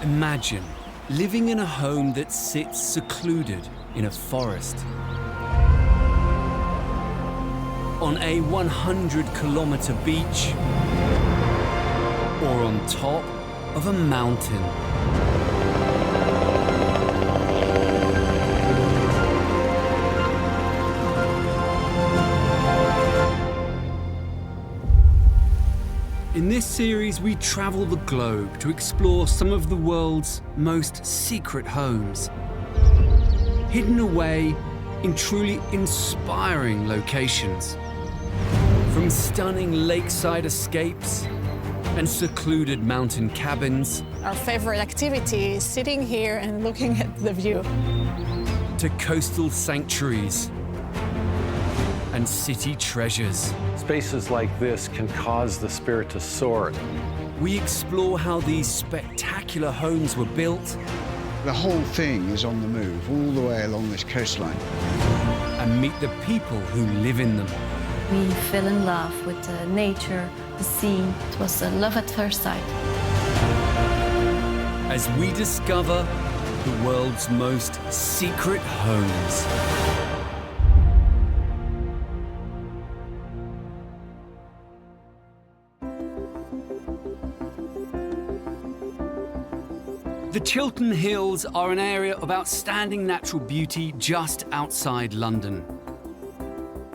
Imagine living in a home that sits secluded in a forest, on a 100-kilometre beach, or on top of a mountain. In this series, we travel the globe to explore some of the world's most secret homes, hidden away in truly inspiring locations. From stunning lakeside escapes and secluded mountain cabins, our favorite activity is sitting here and looking at the view, to coastal sanctuaries and city treasures. Spaces like this can cause the spirit to soar. We explore how these spectacular homes were built. The whole thing is on the move, all the way along this coastline. And meet the people who live in them. We fell in love with the nature, the sea. It was a love at first sight. As we discover the world's most secret homes. The Tilton Hills are an area of outstanding natural beauty just outside London.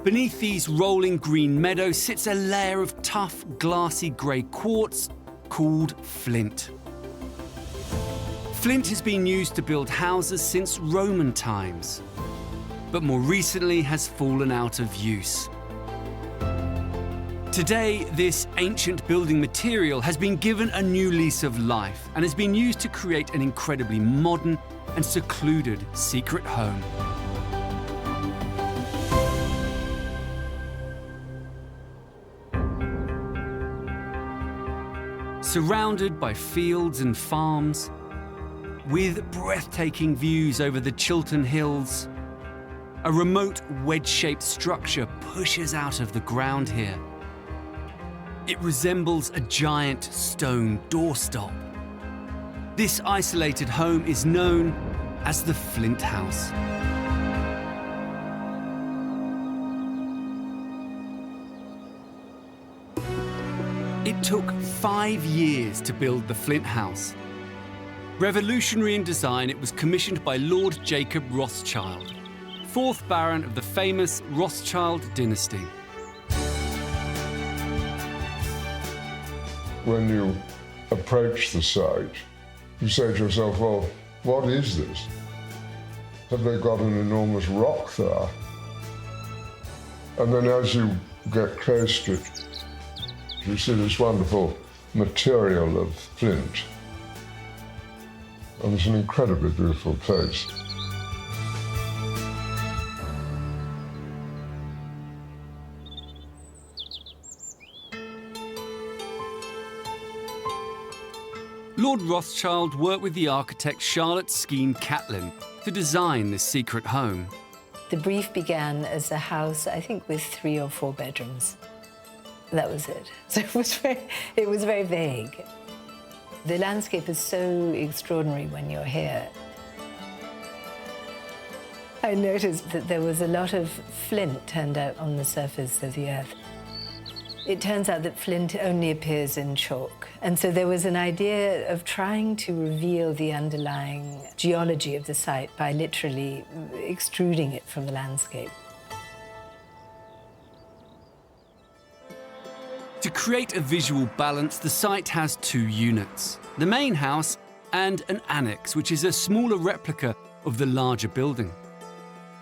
Beneath these rolling green meadows sits a layer of tough, glassy grey quartz called Flint. Flint has been used to build houses since Roman times, but more recently has fallen out of use. Today, this ancient building material has been given a new lease of life and has been used to create an incredibly modern and secluded secret home. Surrounded by fields and farms, with breathtaking views over the Tilton Hills, a remote wedge-shaped structure pushes out of the ground here. It resembles a giant stone doorstop. This isolated home is known as the Flint House. It took 5 years to build the Flint House. Revolutionary in design, it was commissioned by Lord Jacob Rothschild, 4th Baron of the famous Rothschild dynasty. When you approach the site, you say to yourself, well, what is this? Have they got an enormous rock there? And then as you get close to it, you see this wonderful material of flint. And it's an incredibly beautiful place. Lord Rothschild worked with the architect Charlotte Skene Catling to design this secret home. The brief began as a house, I think, with 3 or 4 bedrooms. That was it. So it was very vague. The landscape is so extraordinary when you're here. I noticed that there was a lot of flint turned out on the surface of the earth. It turns out that flint only appears in chalk, and so there was an idea of trying to reveal the underlying geology of the site by literally extruding it from the landscape. To create a visual balance, the site has 2 units, the main house and an annex, which is a smaller replica of the larger building.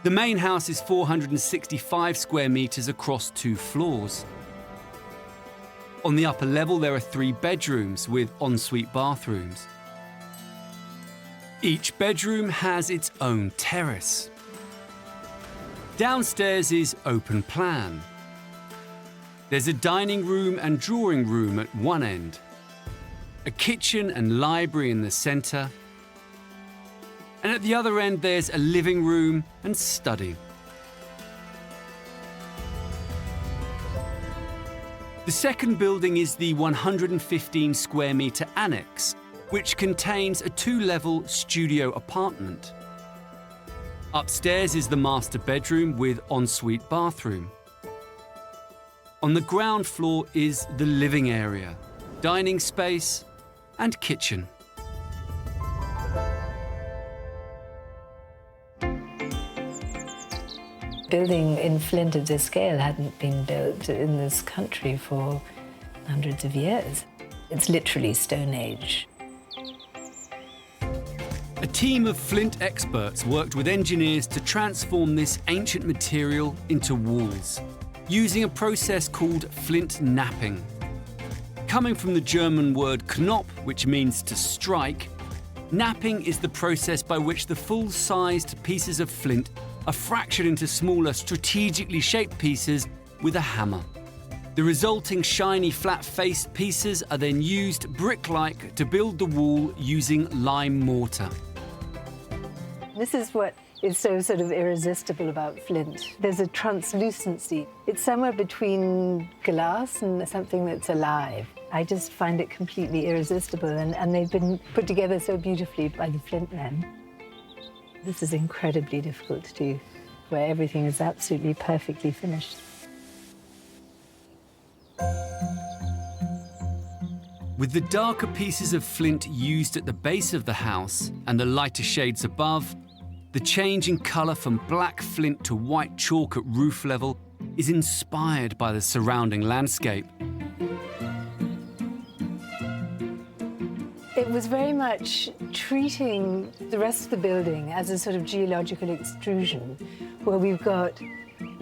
The main house is 465 square metres across 2 floors. On the upper level, there are 3 bedrooms with ensuite bathrooms. Each bedroom has its own terrace. Downstairs is open plan. There's a dining room and drawing room at one end, a kitchen and library in the centre, and at the other end there's a living room and study. The second building is the 115 square metre annex, which contains a 2-level studio apartment. Upstairs is the master bedroom with ensuite bathroom. On the ground floor is the living area, dining space, and kitchen. Building in Flint of this scale hadn't been built in this country for hundreds of years. It's literally Stone Age. A team of Flint experts worked with engineers to transform this ancient material into walls, using a process called Flint knapping. Coming from the German word Knopf, which means to strike, knapping is the process by which the full-sized pieces of flint are fractured into smaller, strategically shaped pieces with a hammer. The resulting shiny, flat-faced pieces are then used brick-like to build the wall using lime mortar. This is what is so sort of irresistible about Flint. There's a translucency. It's somewhere between glass and something that's alive. I just find it completely irresistible, and they've been put together so beautifully by the Flint men. This is incredibly difficult to do, where everything is absolutely perfectly finished. With the darker pieces of flint used at the base of the house and the lighter shades above, the change in colour from black flint to white chalk at roof level is inspired by the surrounding landscape. It was very much treating the rest of the building as a sort of geological extrusion, where we've got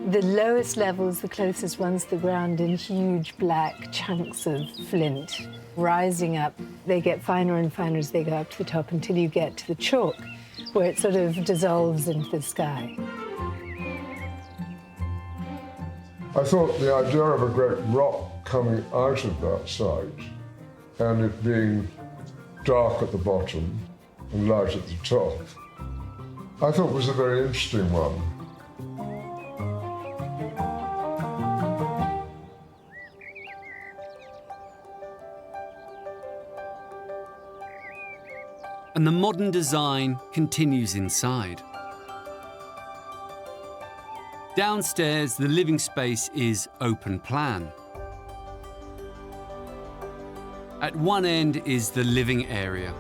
the lowest levels, the closest ones to the ground, in huge black chunks of flint. Rising up, they get finer and finer as they go up to the top until you get to the chalk, where it sort of dissolves into the sky. I thought the idea of a great rock coming out of that site and it being dark at the bottom and light at the top, I thought was a very interesting one. And the modern design continues inside. Downstairs, the living space is open plan. At one end is the living area.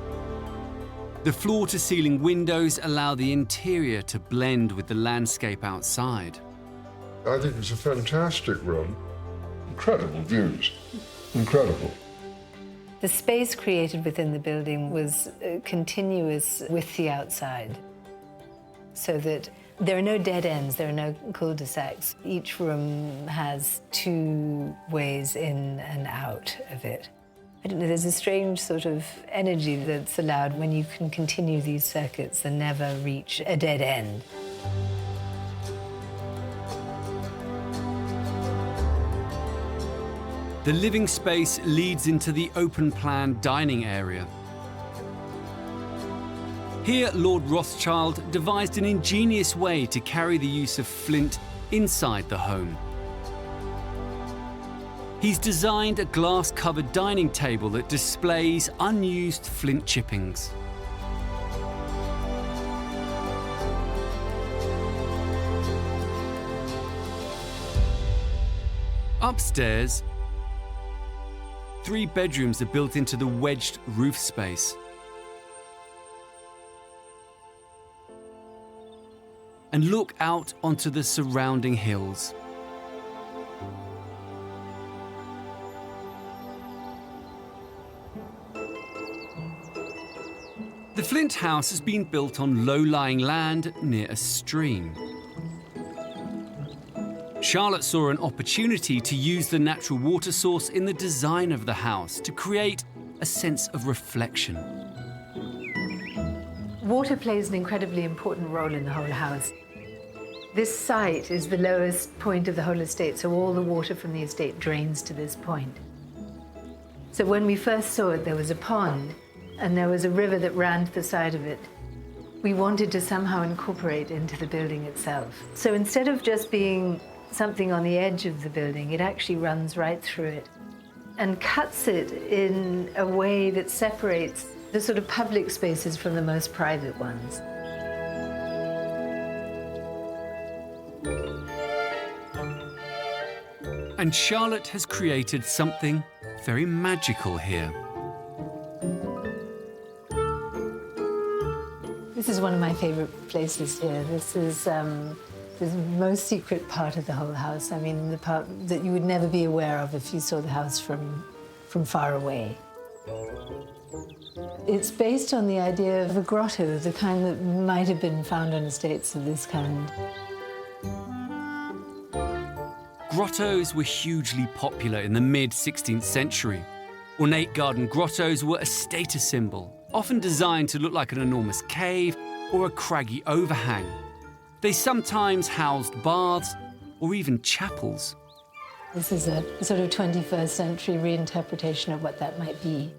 The floor-to-ceiling windows allow the interior to blend with the landscape outside. I think it's a fantastic room. Incredible views. Incredible. The space created within the building was continuous with the outside, so that there are no dead ends, there are no cul-de-sacs. Each room has 2 ways in and out of it. I don't know, there's a strange sort of energy that's allowed when you can continue these circuits and never reach a dead end. The living space leads into the open-plan dining area. Here, Lord Rothschild devised an ingenious way to carry the use of flint inside the home. He's designed a glass-covered dining table that displays unused flint chippings. Upstairs, 3 bedrooms are built into the wedged roof space. And look out onto the surrounding hills. The Flint house has been built on low-lying land near a stream. Charlotte saw an opportunity to use the natural water source in the design of the house to create a sense of reflection. Water plays an incredibly important role in the whole house. This site is the lowest point of the whole estate, so all the water from the estate drains to this point. So when we first saw it, there was a pond, and there was a river that ran to the side of it. We wanted to somehow incorporate into the building itself. So instead of just being something on the edge of the building, it actually runs right through it and cuts it in a way that separates The sort of public spaces from the most private ones. And Charlotte has created something very magical here. This is one of my favorite places here. This is the most secret part of the whole house. I mean, the part that you would never be aware of if you saw the house from far away. It's based on the idea of a grotto, the kind that might have been found on estates of this kind. Grottos were hugely popular in the mid-16th century. Ornate garden grottos were a status symbol, often designed to look like an enormous cave or a craggy overhang. They sometimes housed baths or even chapels. This is a sort of 21st century reinterpretation of what that might be.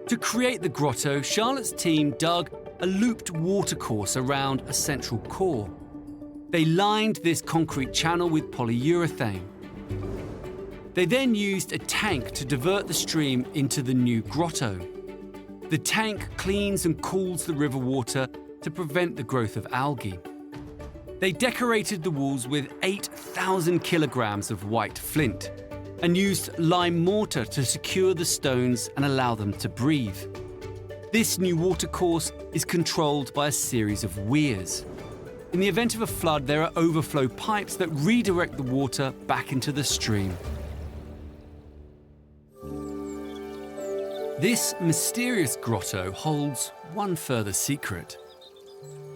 To create the grotto, Charlotte's team dug a looped watercourse around a central core. They lined this concrete channel with polyurethane. They then used a tank to divert the stream into the new grotto. The tank cleans and cools the river water to prevent the growth of algae. They decorated the walls with 8,000 kilograms of white flint and used lime mortar to secure the stones and allow them to breathe. This new watercourse is controlled by a series of weirs. In the event of a flood, there are overflow pipes that redirect the water back into the stream. This mysterious grotto holds one further secret.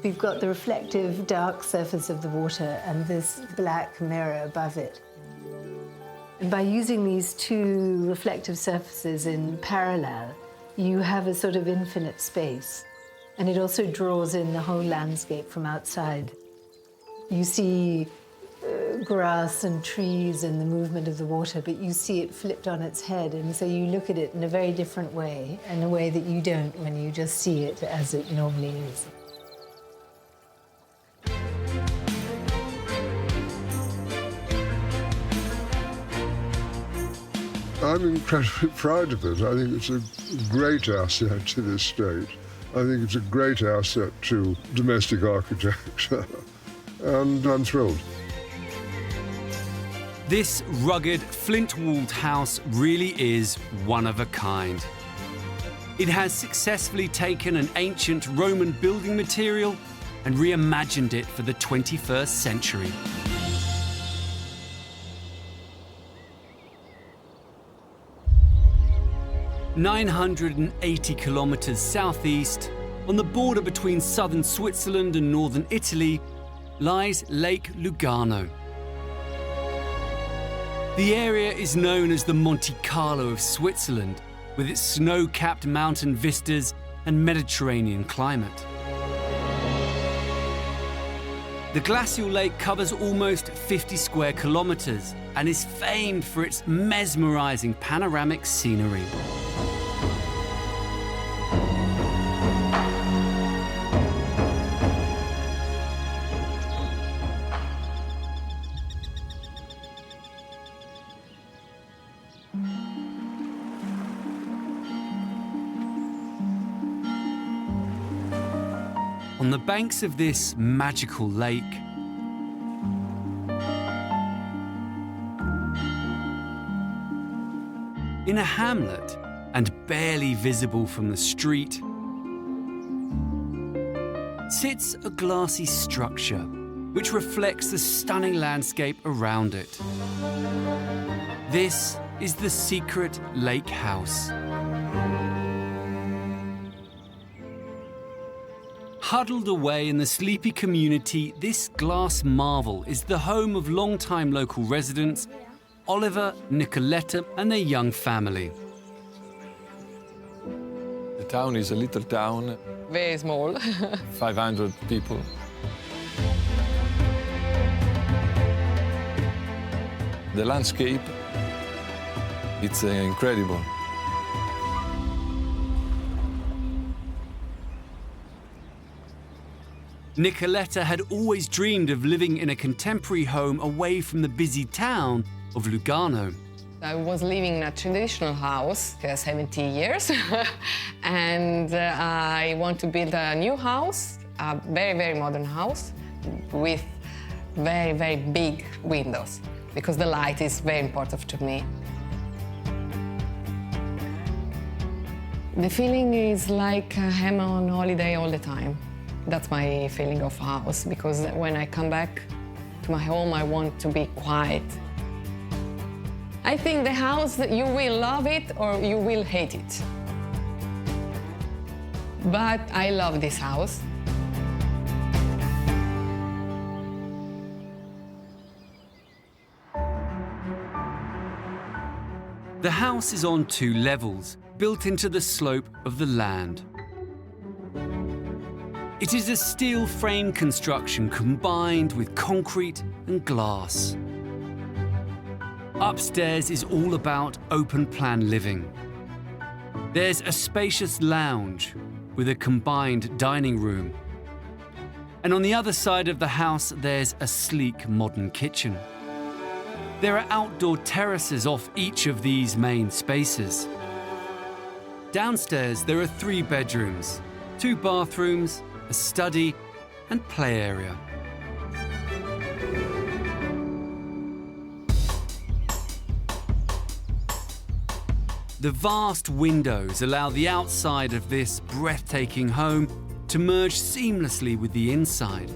We've got the reflective dark surface of the water and this black mirror above it. And by using these two reflective surfaces in parallel, you have a sort of infinite space. And it also draws in the whole landscape from outside. You see grass and trees and the movement of the water, but you see it flipped on its head. And so you look at it in a very different way, in a way that you don't when you just see it as it normally is. I'm incredibly proud of it. I think it's a great asset to this state. I think it's a great asset to domestic architecture, and I'm thrilled. This rugged, flint-walled house really is one of a kind. It has successfully taken an ancient Roman building material and reimagined it for the 21st century. "980 kilometers southeast, on the border between southern Switzerland and northern Italy, lies Lake Lugano. The area is known as the Monte Carlo of Switzerland, with its snow-capped mountain vistas and Mediterranean climate. The glacial lake covers almost 50 square kilometers and is famed for its mesmerizing panoramic scenery. On the banks of this magical lake, in a hamlet and barely visible from the street, sits a glassy structure which reflects the stunning landscape around it. This is the secret lake house. Huddled away in the sleepy community, this glass marvel is the home of long-time local residents Oliver, Nicoletta and their young family. The town is a little town. Very small. 500 people. The landscape, it's incredible. Nicoletta had always dreamed of living in a contemporary home away from the busy town of Lugano. I was living in a traditional house for 70 years, and I want to build a new house, a very, very modern house, with very, very big windows, because the light is very important to me. The feeling is like I'm on holiday all the time. That's my feeling of house, because when I come back to my home, I want to be quiet. I think the house, you will love it or you will hate it. But I love this house. The house is on 2 levels, built into the slope of the land. It is a steel frame construction combined with concrete and glass. Upstairs is all about open-plan living. There's a spacious lounge with a combined dining room. And on the other side of the house, there's a sleek modern kitchen. There are outdoor terraces off each of these main spaces. Downstairs, there are 3 bedrooms, 2 bathrooms, a study and play area. The vast windows allow the outside of this breathtaking home to merge seamlessly with the inside.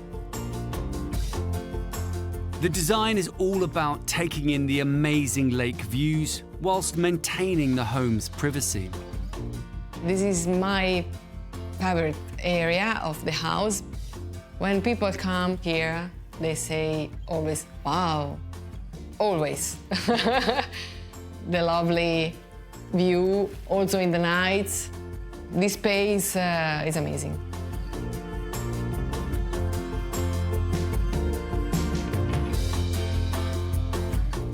The design is all about taking in the amazing lake views whilst maintaining the home's privacy. This is my favorite area of the house. When people come here, they say always, wow, always. The lovely view, also in the nights. This space is amazing.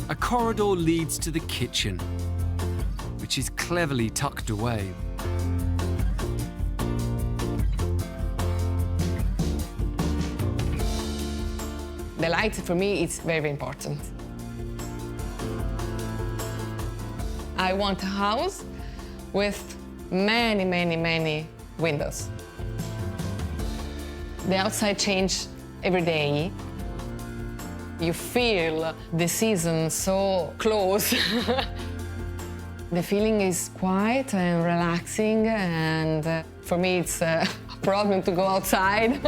A corridor leads to the kitchen, which is cleverly tucked away. The light, for me, is very, very important. I want a house with many, many, many windows. The outside changes every day. You feel the season so close. The feeling is quiet and relaxing, and for me, it's a problem to go outside.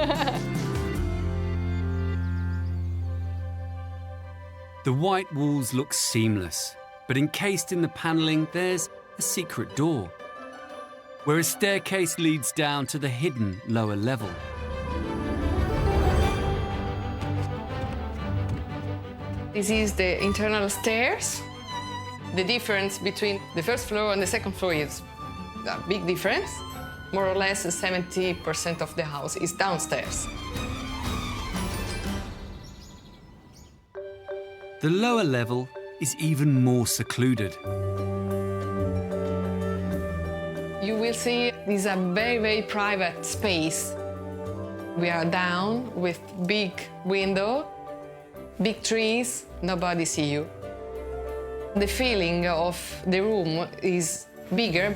The white walls look seamless, but encased in the paneling, there's a secret door, where a staircase leads down to the hidden lower level. This is the internal stairs. The difference between the first floor and the second floor is a big difference. More or less 70% of the house is downstairs. The lower level is even more secluded. You will see this is a very, very private space. We are down with big window, big trees, nobody see you. The feeling of the room is bigger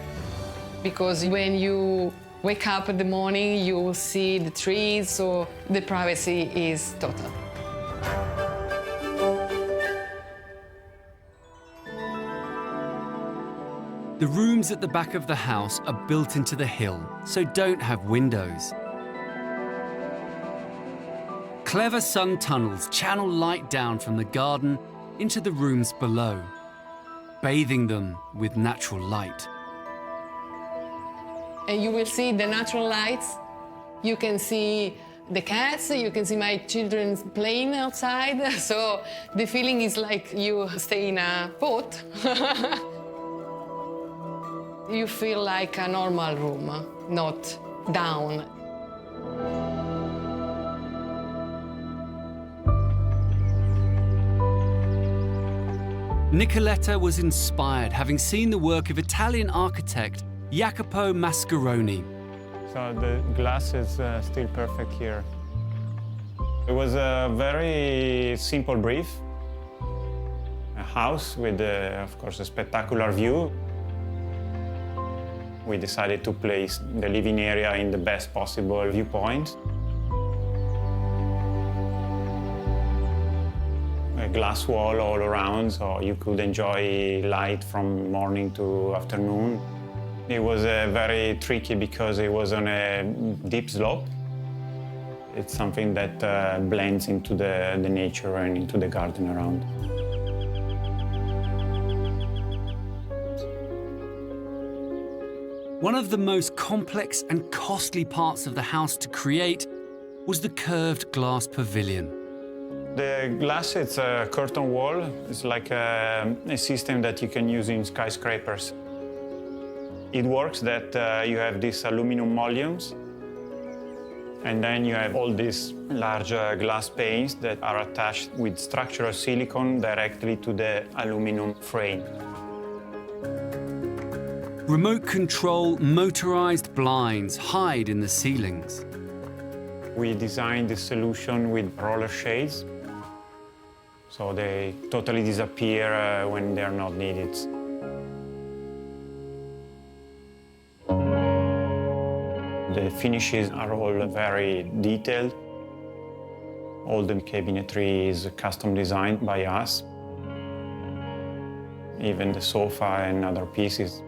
because when you wake up in the morning, you see the trees, so the privacy is total. The rooms at the back of the house are built into the hill, so don't have windows. Clever sun tunnels channel light down from the garden into the rooms below, bathing them with natural light. And you will see the natural lights. You can see the cats, you can see my children playing outside. So the feeling is like you stay in a boat. You feel like a normal room, not down. Nicoletta was inspired having seen the work of Italian architect Jacopo Mascheroni. So the glass is still perfect here. It was a very simple brief, a house with, of course, a spectacular view. We decided to place the living area in the best possible viewpoint. A glass wall all around, so you could enjoy light from morning to afternoon. It was very tricky because it was on a deep slope. It's something that blends into the nature and into the garden around. One of the most complex and costly parts of the house to create was the curved glass pavilion. The glass, it's a curtain wall. It's like a system that you can use in skyscrapers. It works that you have these aluminum mullions, and then you have all these large glass panes that are attached with structural silicone directly to the aluminum frame. Remote control motorized blinds hide in the ceilings. We designed the solution with roller shades, so they totally disappear when they're not needed. The finishes are all very detailed. All the cabinetry is custom designed by us, even the sofa and other pieces.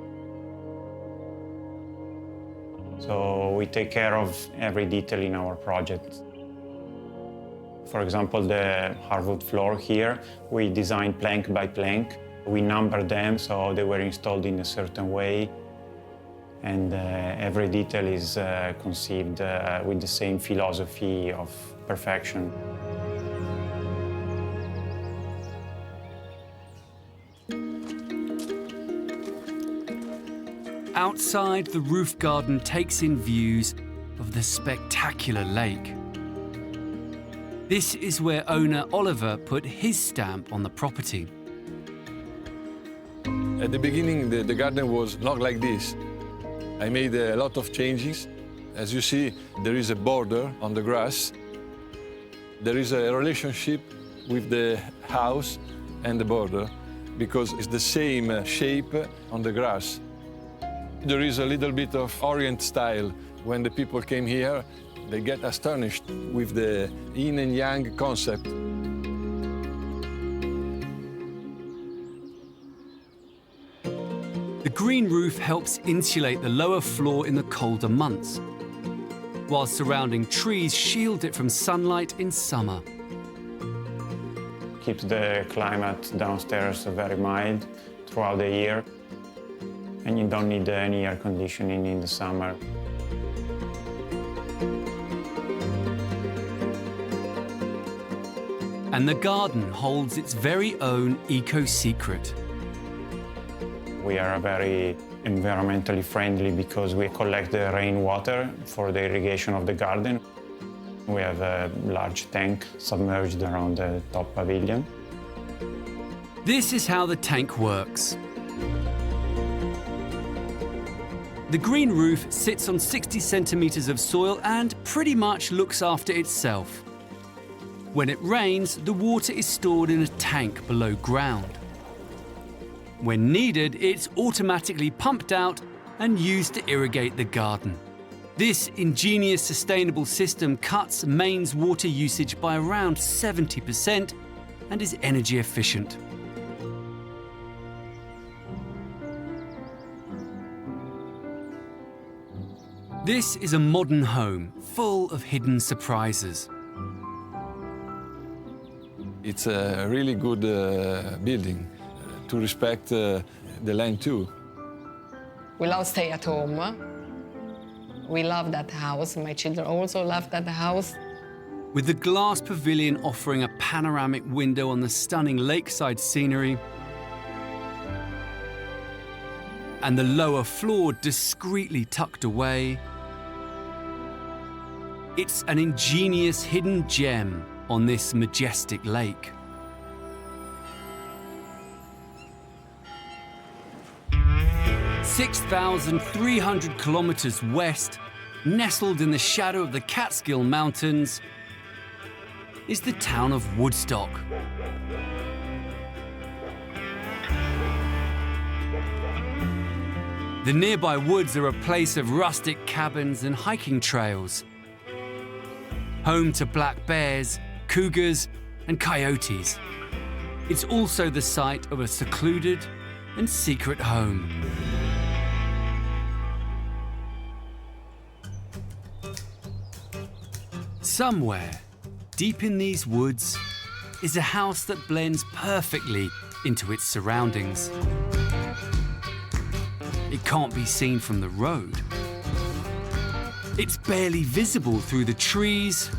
So we take care of every detail in our project. For example, the hardwood floor here, we designed plank by plank. We numbered them so they were installed in a certain way. And every detail is conceived with the same philosophy of perfection. Outside, the roof garden takes in views of the spectacular lake. This is where owner Oliver put his stamp on the property. At the beginning, the garden was not like this. I made a lot of changes. As you see, there is a border on the grass. There is a relationship with the house and the border because it's the same shape on the grass. There is a little bit of Orient style. When the people came here, they get astonished with the yin and yang concept. The green roof helps insulate the lower floor in the colder months, while surrounding trees shield it from sunlight in summer. Keeps the climate downstairs very mild throughout the year, and you don't need any air conditioning in the summer. And the garden holds its very own eco-secret. We are very environmentally friendly because we collect the rainwater for the irrigation of the garden. We have a large tank submerged around the top pavilion. This is how the tank works. The green roof sits on 60 centimeters of soil and pretty much looks after itself. When it rains, the water is stored in a tank below ground. When needed, it's automatically pumped out and used to irrigate the garden. This ingenious sustainable system cuts Maine's water usage by around 70% and is energy efficient. This is a modern home full of hidden surprises. It's a really good building to respect the land too. We love stay at home. We love that house. My children also love that house. With the glass pavilion offering a panoramic window on the stunning lakeside scenery, and the lower floor discreetly tucked away, it's an ingenious hidden gem on this majestic lake. (6,300 kilometers west, nestled in the shadow of the Catskill Mountains, is the town of Woodstock. The nearby woods are a place of rustic cabins and hiking trails, home to black bears, cougars, and coyotes. It's also the site of a secluded and secret home. Somewhere, deep in these woods, is a house that blends perfectly into its surroundings. It can't be seen from the road. It's barely visible through the trees.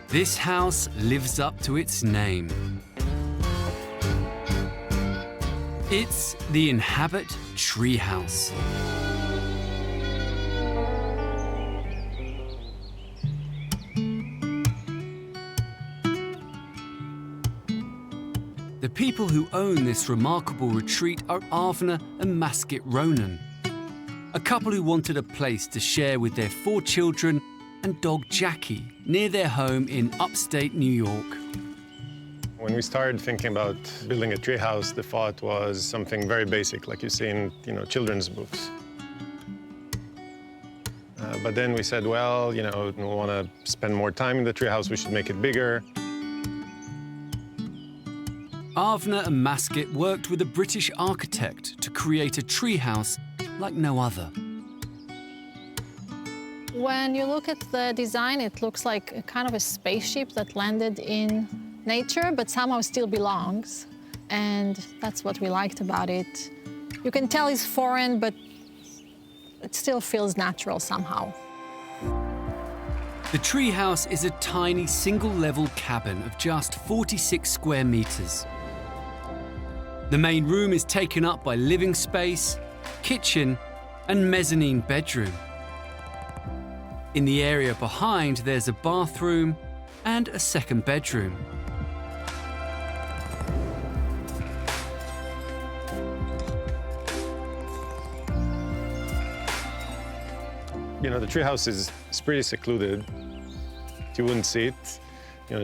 This house lives up to its name. It's the Inhabit Treehouse. The people who own this remarkable retreat are Avner and Maskit Ronan, a couple who wanted a place to share with their 4 children and dog Jackie near their home in upstate New York. When we started thinking about building a treehouse, the thought was something very basic, like you see in children's books. But then we said, well, we want to spend more time in the treehouse, we should make it bigger. Avner and Maskit worked with a British architect to create a treehouse like no other. When you look at the design, it looks like a kind of a spaceship that landed in nature, but somehow still belongs. And that's what we liked about it. You can tell it's foreign, but it still feels natural somehow. The treehouse is a tiny single-level cabin of just 46 square meters. The main room is taken up by living space, kitchen, and mezzanine bedroom. In the area behind, there's a bathroom and a second bedroom. The treehouse is pretty secluded. You wouldn't see it.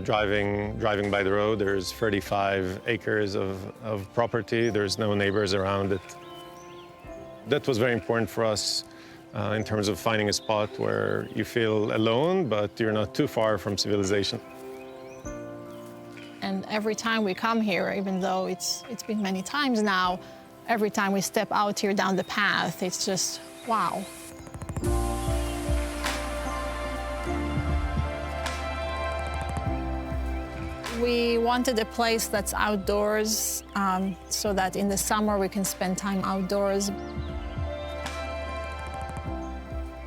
Driving by the road, there's 35 acres of property. There's no neighbors around it. That was very important for us in terms of finding a spot where you feel alone, but you're not too far from civilization. And every time we come here, even though it's been many times now, every time we step out here down the path, it's just, wow. We wanted a place that's outdoors, so that in the summer we can spend time outdoors.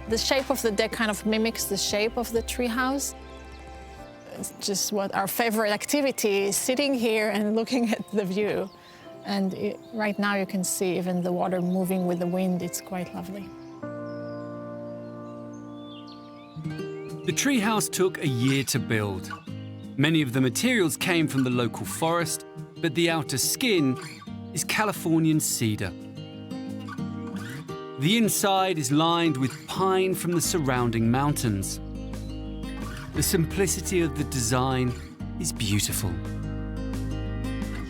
The shape of the deck kind of mimics the shape of the treehouse. It's just what our favorite activity is, sitting here and looking at the view. And right now you can see even the water moving with the wind. It's quite lovely. The treehouse took a year to build. Many of the materials came from the local forest, but the outer skin is Californian cedar. The inside is lined with pine from the surrounding mountains. The simplicity of the design is beautiful.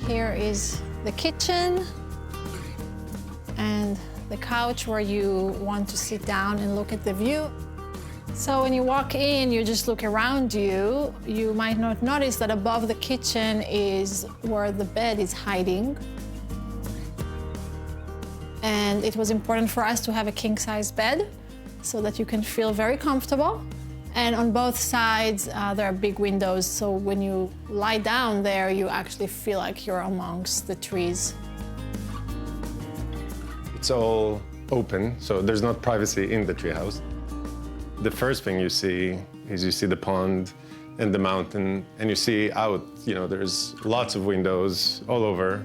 Here is the kitchen and the couch where you want to sit down and look at the view. So when you walk in, you just look around you. You might not notice that above the kitchen is where the bed is hiding. And it was important for us to have a king-size bed so that you can feel very comfortable. And on both sides, there are big windows, so when you lie down there, you actually feel like you're amongst the trees. It's all open, so there's not privacy in the treehouse. The first thing you see is you see the pond and the mountain, and you see out, there's lots of windows all over.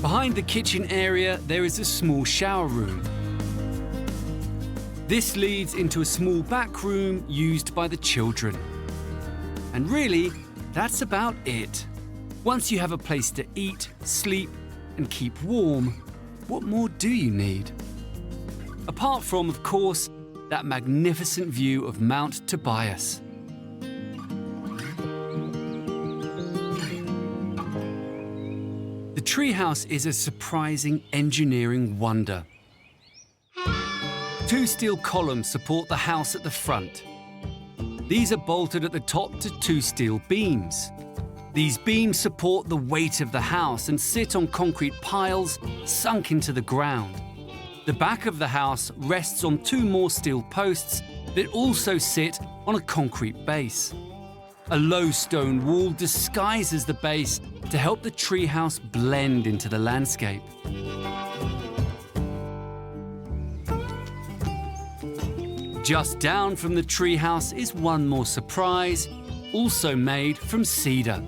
Behind the kitchen area, there is a small shower room. This leads into a small back room used by the children. And really, that's about it. Once you have a place to eat, sleep, and keep warm, what more do you need? Apart from, of course, that magnificent view of Mount Tobias. The treehouse is a surprising engineering wonder. 2 steel columns support the house at the front. These are bolted at the top to 2 steel beams. These beams support the weight of the house and sit on concrete piles sunk into the ground. The back of the house rests on 2 more steel posts that also sit on a concrete base. A low stone wall disguises the base to help the treehouse blend into the landscape. Just down from the treehouse is one more surprise, also made from cedar.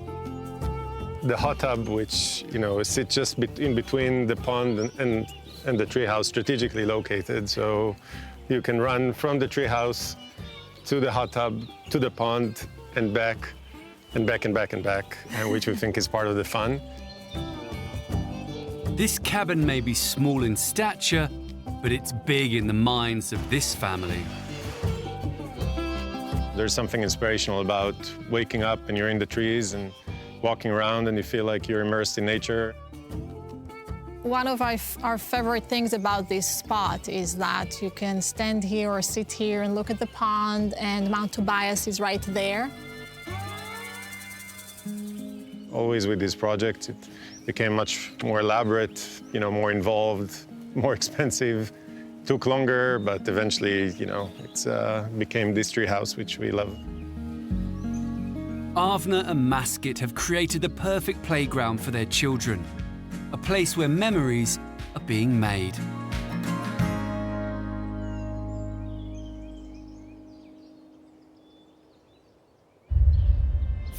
The hot tub, which sits just in between the pond and the treehouse, strategically located, so you can run from the treehouse to the hot tub to the pond and back, and back and back and back, which we think is part of the fun. This cabin may be small in stature, but it's big in the minds of this family. There's something inspirational about waking up and you're in the trees and walking around and you feel like you're immersed in nature. One of our favorite things about this spot is that you can stand here or sit here and look at the pond, and Mount Tobias is right there. Always with this project, it became much more elaborate, more involved, more expensive. Took longer, but eventually, it became this tree house, which we love. Avner and Maskit have created the perfect playground for their children, a place where memories are being made.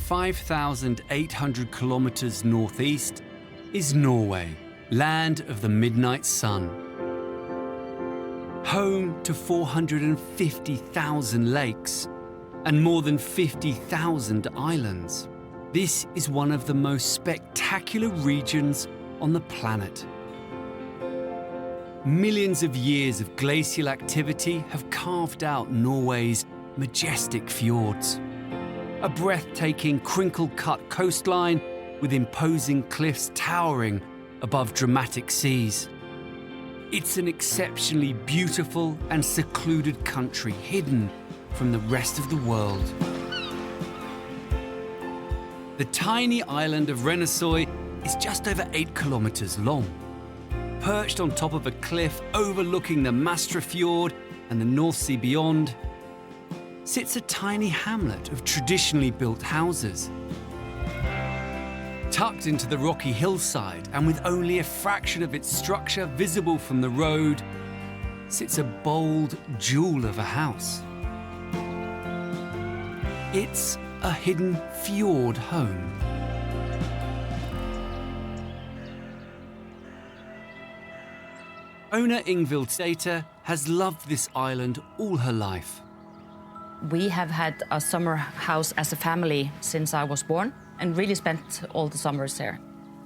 "5,800 kilometers northeast is Norway, land of the midnight sun. Home to 450,000 lakes and more than 50,000 islands. This is one of the most spectacular regions on the planet. Millions of years of glacial activity have carved out Norway's majestic fjords. A breathtaking crinkle-cut coastline with imposing cliffs towering above dramatic seas. It's an exceptionally beautiful and secluded country hidden from the rest of the world. The tiny island of Rennesøy is just over 8 kilometers long. Perched on top of a cliff overlooking the Mastra Fjord and the North Sea beyond, sits a tiny hamlet of traditionally built houses. Tucked into the rocky hillside and with only a fraction of its structure visible from the road, sits a bold jewel of a house. It's a hidden fjord home. Owner Ingvild Stater has loved this island all her life. We have had a summer house as a family since I was born and really spent all the summers there.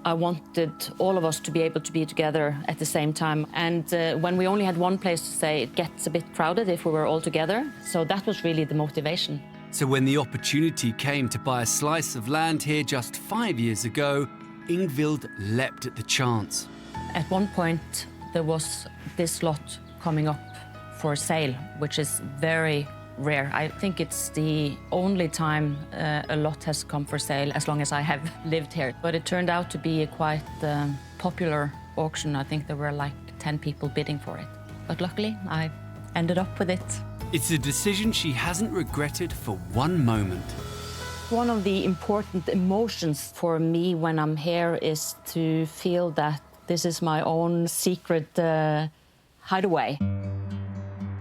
I wanted all of us to be able to be together at the same time. And when we only had one place to stay, it gets a bit crowded if we were all together. So that was really the motivation. So when the opportunity came to buy a slice of land here just 5 years ago, Ingvild leapt at the chance. At one point, there was this lot coming up for sale, which is very rare. I think it's the only time a lot has come for sale as long as I have lived here. But it turned out to be a quite popular auction. I think there were like 10 people bidding for it. But luckily, I ended up with it. It's a decision she hasn't regretted for one moment. One of the important emotions for me when I'm here is to feel that this is my own secret hideaway.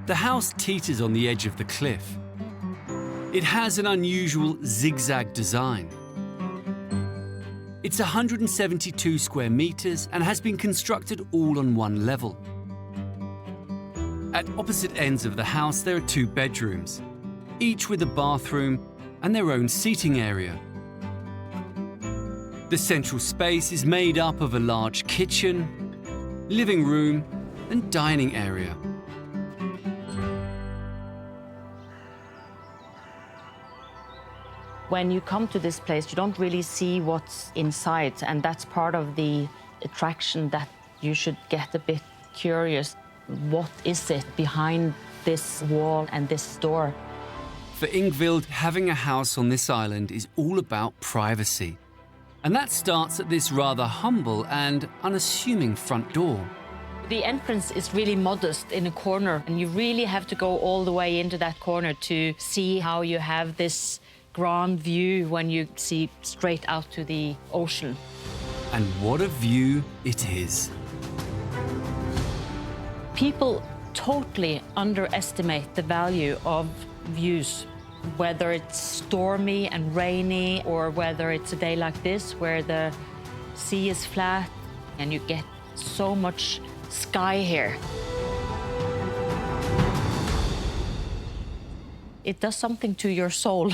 The house teeters on the edge of the cliff. It has an unusual zigzag design. It's 172 square meters and has been constructed all on one level. At opposite ends of the house, there are 2 bedrooms, each with a bathroom and their own seating area. The central space is made up of a large kitchen, living room, and dining area. When you come to this place, you don't really see what's inside, and that's part of the attraction, that you should get a bit curious. What is it behind this wall and this door? For Ingvild, having a house on this island is all about privacy. And that starts at this rather humble and unassuming front door. The entrance is really modest in a corner, and you really have to go all the way into that corner to see how you have this grand view when you see straight out to the ocean. And what a view it is. People totally underestimate the value of views, whether it's stormy and rainy or whether it's a day like this where the sea is flat and you get so much sky here. It does something to your soul.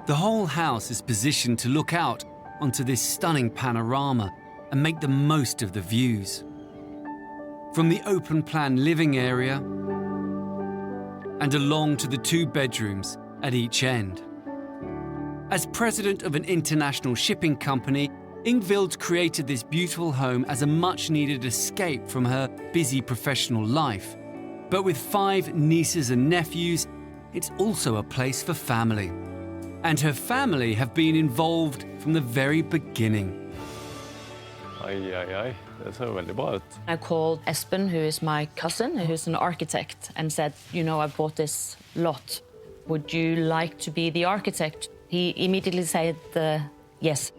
The whole house is positioned to look out onto this stunning panorama and make the most of the views. From the open-plan living area and along to the 2 bedrooms at each end. As president of an international shipping company, Ingvild created this beautiful home as a much-needed escape from her busy professional life. But with 5 nieces and nephews, it's also a place for family. And her family have been involved from the very beginning. Det ser veldig bra ut. I called Espen, who is my cousin, who's an architect, and said, you know, I bought this lot. Would you like to be the architect? He immediately said yes.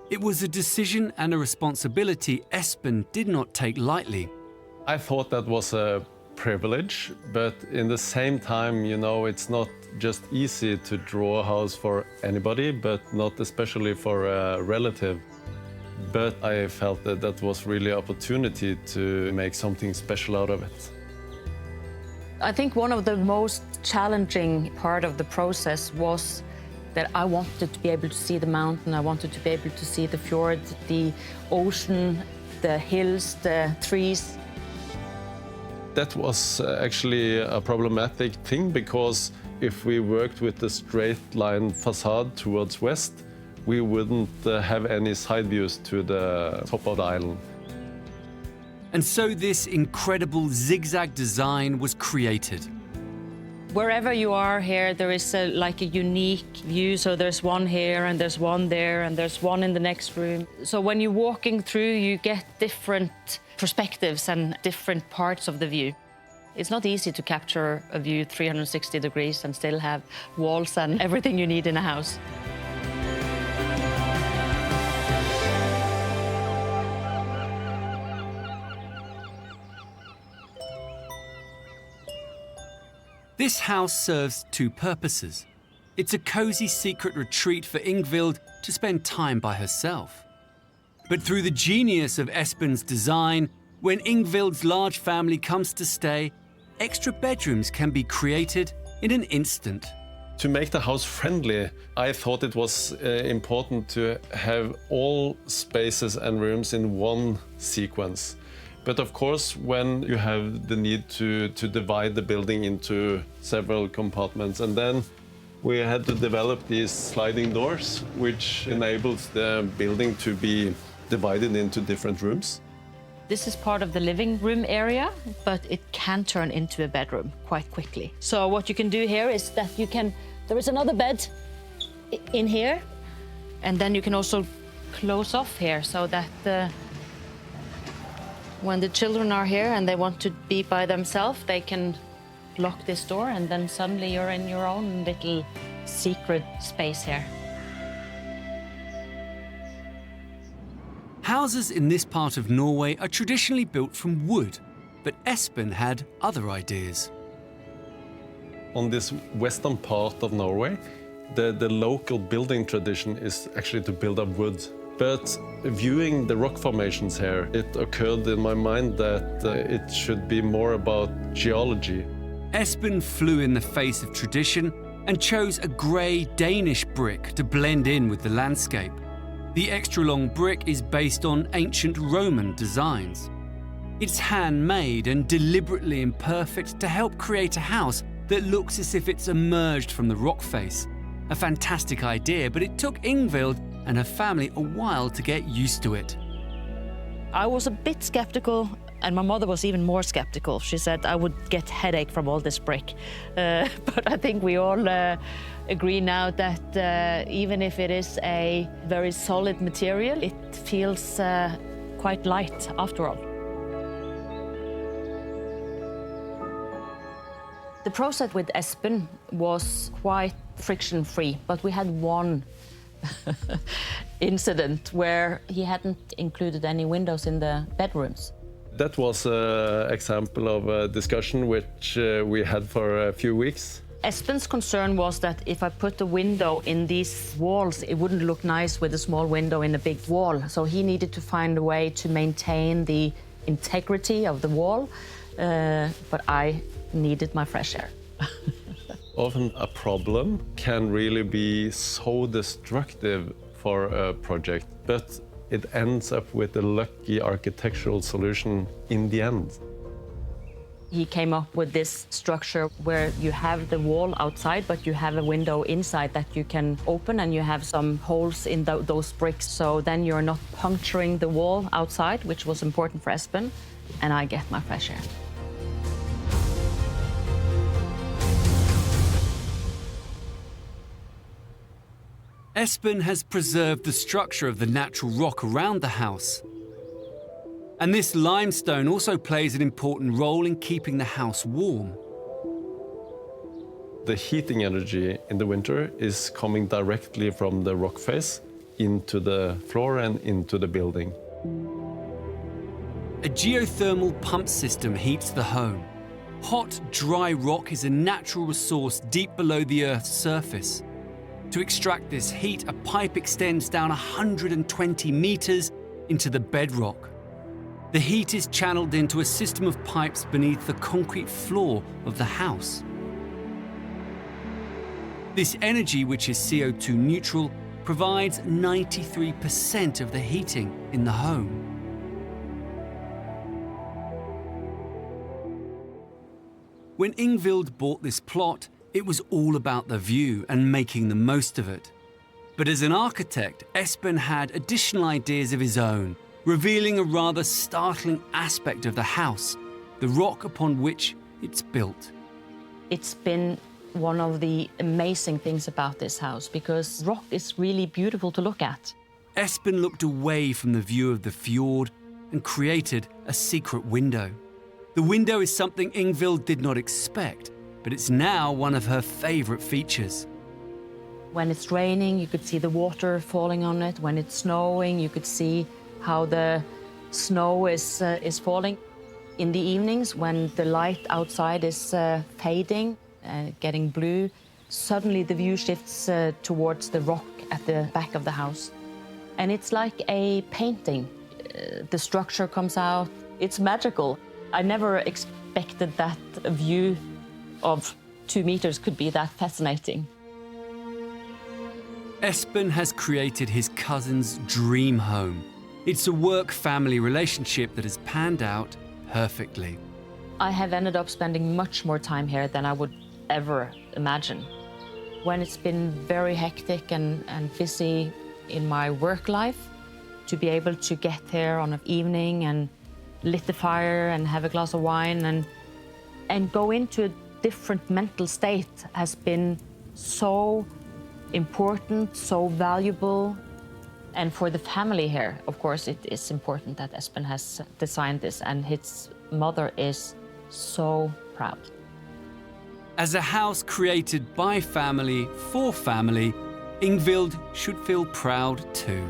It was a decision and a responsibility Espen did not take lightly. I thought that was a privilege, but in the same time, you know, it's not just easy to draw a house for anybody, but not especially for a relative. But I felt that that was really an opportunity to make something special out of it. I think one of the most challenging part of the process was that I wanted to be able to see the mountain, I wanted to be able to see the fjord, the ocean, the hills, the trees. That was actually a problematic thing, because if we worked with the straight line facade towards west, we wouldn't have any side views to the top of the island. And so this incredible zigzag design was created. Wherever you are here, there is like a unique view. So there's one here, and there's one there, and there's one in the next room. So when you're walking through, you get different perspectives and different parts of the view. It's not easy to capture a view 360 degrees and still have walls and everything you need in a house. This house serves 2 purposes. It's a cozy secret retreat for Ingvild to spend time by herself. But through the genius of Espen's design, when Ingvild's large family comes to stay, extra bedrooms can be created in an instant. To make the house friendly, I thought it was important to have all spaces and rooms in one sequence. But of course, when you have the need to divide the building into several compartments, and then we had to develop these sliding doors, which enables the building to be divided into different rooms. This is part of the living room area, but it can turn into a bedroom quite quickly. So what you can do here is that there is another bed in here, and then you can also close off here so that when the children are here and they want to be by themselves, they can lock this door, and then suddenly you're in your own little secret space here. Houses in this part of Norway are traditionally built from wood, but Espen had other ideas. On this western part of Norway, the local building tradition is actually to build up wood. But viewing the rock formations here, it occurred in my mind that it should be more about geology. Espen flew in the face of tradition and chose a grey Danish brick to blend in with the landscape. The extra-long brick is based on ancient Roman designs. It's handmade and deliberately imperfect to help create a house that looks as if it's emerged from the rock face. A fantastic idea, but it took Ingvild and her family a while to get used to it. I was a bit skeptical, and my mother was even more skeptical. She said I would get headache from all this brick. But I think we all agree now that even if it is a very solid material, it feels quite light after all. The process with Espen was quite friction-free, but we had one incident where he hadn't included any windows in the bedrooms. That was an example of a discussion which we had for a few weeks. Espen's concern was that if I put a window in these walls, it wouldn't look nice with a small window in a big wall. So he needed to find a way to maintain the integrity of the wall, but I needed my fresh air. Often a problem can really be so destructive for a project, but it ends up with a lucky architectural solution in the end. He came up with this structure where you have the wall outside, but you have a window inside that you can open, and you have some holes in those bricks. So then you're not puncturing the wall outside, which was important for Espen, and I get my fresh air. Espen has preserved the structure of the natural rock around the house. And this limestone also plays an important role in keeping the house warm. The heating energy in the winter is coming directly from the rock face into the floor and into the building. A geothermal pump system heats the home. Hot, dry rock is a natural resource deep below the Earth's surface. To extract this heat, a pipe extends down 120 meters into the bedrock. The heat is channeled into a system of pipes beneath the concrete floor of the house. This energy, which is CO2 neutral, provides 93% of the heating in the home. When Ingvild bought this plot, it was all about the view and making the most of it. But as an architect, Espen had additional ideas of his own, revealing a rather startling aspect of the house, the rock upon which it's built. It's been one of the amazing things about this house, because rock is really beautiful to look at. Espen looked away from the view of the fjord and created a secret window. The window is something Ingvild did not expect, but it's now one of her favorite features. When it's raining, you could see the water falling on it. When it's snowing, you could see how the snow is falling. In the evenings, when the light outside is fading, getting blue, suddenly the view shifts towards the rock at the back of the house. And it's like a painting. The structure comes out. It's magical. I never expected that a view of 2 meters could be that fascinating. Espen has created his cousin's dream home. It's a work-family relationship that has panned out perfectly. I have ended up spending much more time here than I would ever imagine. When it's been very hectic and busy in my work life, to be able to get here on an evening and lit the fire and have a glass of wine and go into a different mental state has been so important, so valuable. And for the family here, of course, it is important that Espen has designed this, and his mother is so proud. As a house created by family for family, Ingvild should feel proud too.